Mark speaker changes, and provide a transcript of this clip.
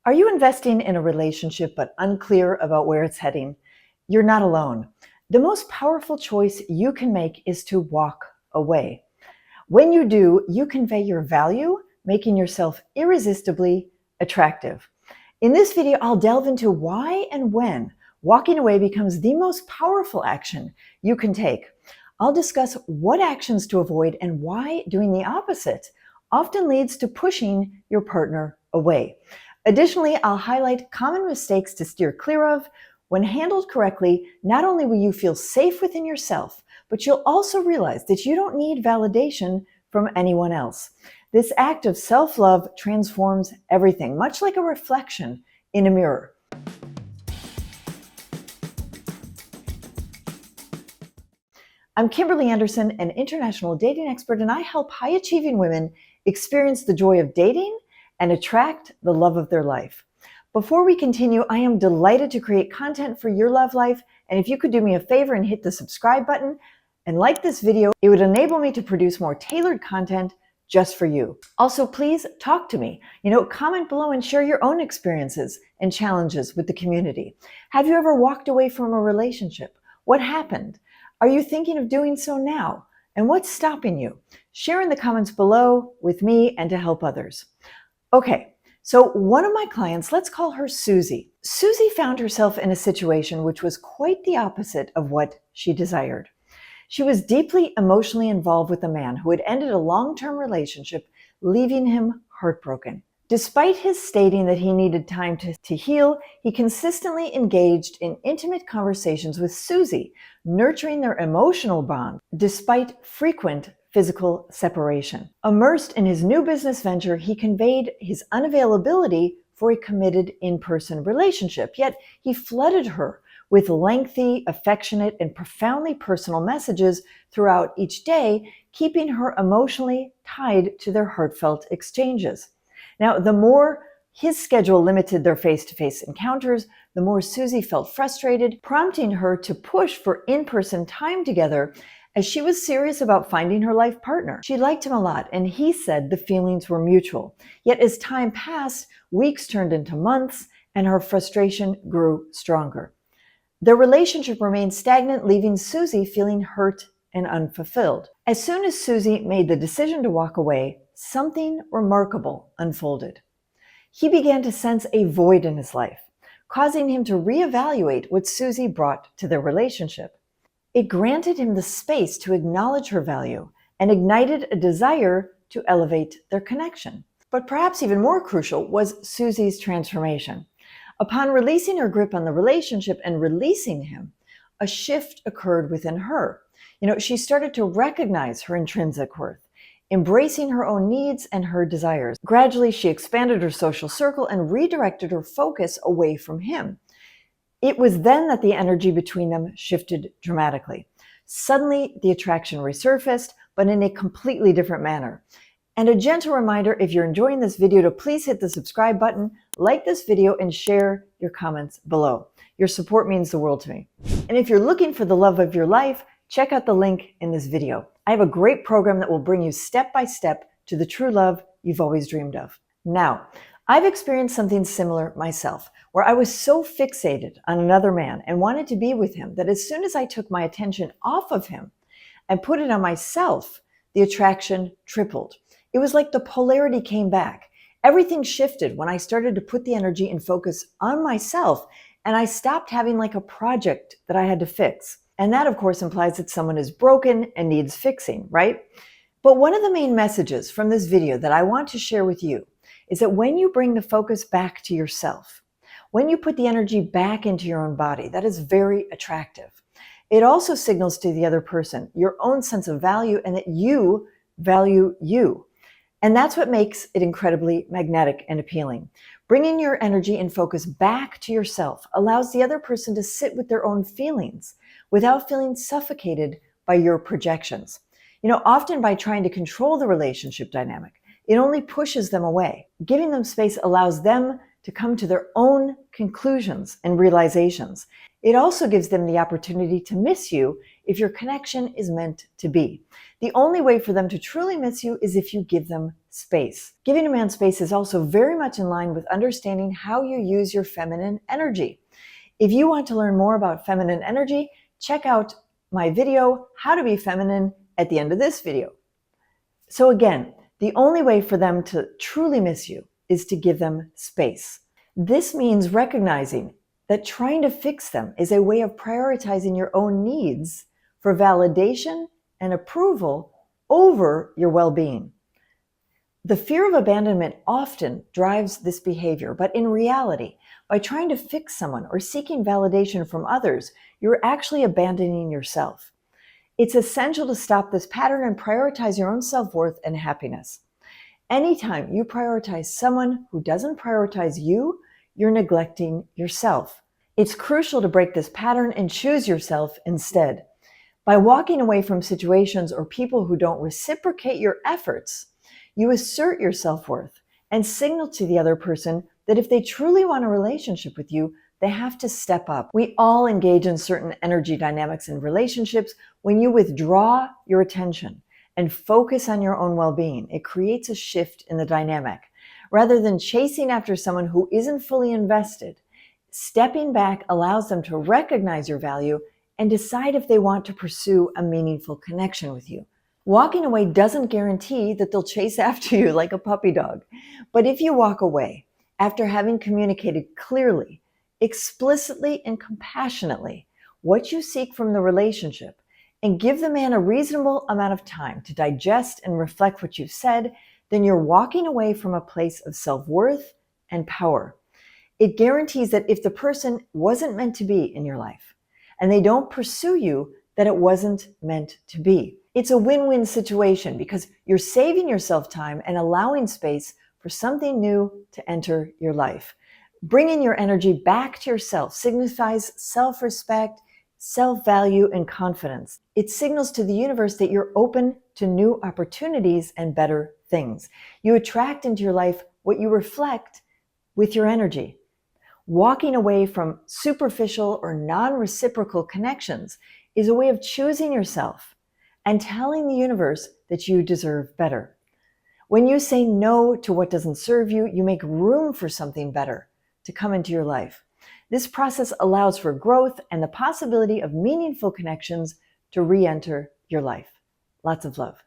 Speaker 1: Are you investing in a relationship but unclear about where it's heading? You're not alone. The most powerful choice you can make is to walk away. When you do, you convey your value, making yourself irresistibly attractive. In this video, I'll delve into why and when walking away becomes the most powerful action you can take. I'll discuss what actions to avoid and why doing the opposite often leads to pushing your partner away. Additionally, I'll highlight common mistakes to steer clear of. When handled correctly, not only will you feel safe within yourself, but you'll also realize that you don't need validation from anyone else. This act of self-love transforms everything, much like a reflection in a mirror. I'm Kimberly Anderson, an international dating expert, and I help high-achieving women experience the joy of dating and attract the love of their life. Before we continue, I am delighted to create content for your love life, and if you could do me a favor and hit the subscribe button and like this video, it would enable me to produce more tailored content just for you. Also, please talk to me. Comment below and share your own experiences and challenges with the community. Have you ever walked away from a relationship? What happened? Are you thinking of doing so now? And what's stopping you? Share in the comments below with me and to help others. Okay, so one of my clients, let's call her Susie. Susie found herself in a situation which was quite the opposite of what she desired. She was deeply emotionally involved with a man who had ended a long-term relationship, leaving him heartbroken. Despite his stating that he needed time to heal, he consistently engaged in intimate conversations with Susie, nurturing their emotional bond despite frequent physical separation. Immersed in his new business venture, he conveyed his unavailability for a committed in-person relationship, yet he flooded her with lengthy, affectionate, and profoundly personal messages throughout each day, keeping her emotionally tied to their heartfelt exchanges. Now, the more his schedule limited their face-to-face encounters, the more Susie felt frustrated, prompting her to push for in-person time together as she was serious about finding her life partner. She liked him a lot, and he said the feelings were mutual. Yet as time passed, weeks turned into months, and her frustration grew stronger. Their relationship remained stagnant, leaving Susie feeling hurt and unfulfilled. As soon as Susie made the decision to walk away, something remarkable unfolded. He began to sense a void in his life, causing him to reevaluate what Susie brought to their relationship. It granted him the space to acknowledge her value and ignited a desire to elevate their connection. But perhaps even more crucial was Susie's transformation. Upon releasing her grip on the relationship and releasing him, a shift occurred within her. She started to recognize her intrinsic worth, embracing her own needs and her desires. Gradually, she expanded her social circle and redirected her focus away from him. It was then that the energy between them shifted dramatically. Suddenly, the attraction resurfaced, but in a completely different manner. And a gentle reminder, if you're enjoying this video, to please hit the subscribe button, like this video, and share your comments below. Your support means the world to me. And if you're looking for the love of your life, check out the link in this video. I have a great program that will bring you step by step to the true love you've always dreamed of. Now, I've experienced something similar myself, where I was so fixated on another man and wanted to be with him that as soon as I took my attention off of him and put it on myself, the attraction tripled. It was like the polarity came back. Everything shifted when I started to put the energy and focus on myself, and I stopped having like a project that I had to fix. And that, of course, implies that someone is broken and needs fixing, right? But one of the main messages from this video that I want to share with you is that when you bring the focus back to yourself, when you put the energy back into your own body, that is very attractive. It also signals to the other person your own sense of value and that you value you. And that's what makes it incredibly magnetic and appealing. Bringing your energy and focus back to yourself allows the other person to sit with their own feelings without feeling suffocated by your projections. Often by trying to control the relationship dynamic, it only pushes them away. Giving them space allows them to come to their own conclusions and realizations. It also gives them the opportunity to miss you if your connection is meant to be. The only way for them to truly miss you is if you give them space. Giving a man space is also very much in line with understanding how you use your feminine energy. If you want to learn more about feminine energy, check out my video, How to Be Feminine, at the end of this video. So again, the only way for them to truly miss you is to give them space. This means recognizing that trying to fix them is a way of prioritizing your own needs for validation and approval over your well-being. The fear of abandonment often drives this behavior, but in reality, by trying to fix someone or seeking validation from others, you're actually abandoning yourself. It's essential to stop this pattern and prioritize your own self-worth and happiness. Anytime you prioritize someone who doesn't prioritize you, you're neglecting yourself. It's crucial to break this pattern and choose yourself instead. By walking away from situations or people who don't reciprocate your efforts, you assert your self-worth and signal to the other person that if they truly want a relationship with you, they have to step up. We all engage in certain energy dynamics in relationships. When you withdraw your attention and focus on your own well-being, it creates a shift in the dynamic. Rather than chasing after someone who isn't fully invested, stepping back allows them to recognize your value and decide if they want to pursue a meaningful connection with you. Walking away doesn't guarantee that they'll chase after you like a puppy dog. But if you walk away after having communicated clearly, explicitly, and compassionately what you seek from the relationship, and give the man a reasonable amount of time to digest and reflect what you've said, then you're walking away from a place of self-worth and power. It guarantees that if the person wasn't meant to be in your life, and they don't pursue you, that it wasn't meant to be. It's a win-win situation because you're saving yourself time and allowing space for something new to enter your life. Bringing your energy back to yourself signifies self-respect, self-value, and confidence. It signals to the universe that you're open to new opportunities and better things. You attract into your life what you reflect with your energy. Walking away from superficial or non-reciprocal connections is a way of choosing yourself and telling the universe that you deserve better. When you say no to what doesn't serve you, you make room for something better to come into your life. This process allows for growth and the possibility of meaningful connections to re-enter your life. Lots of love.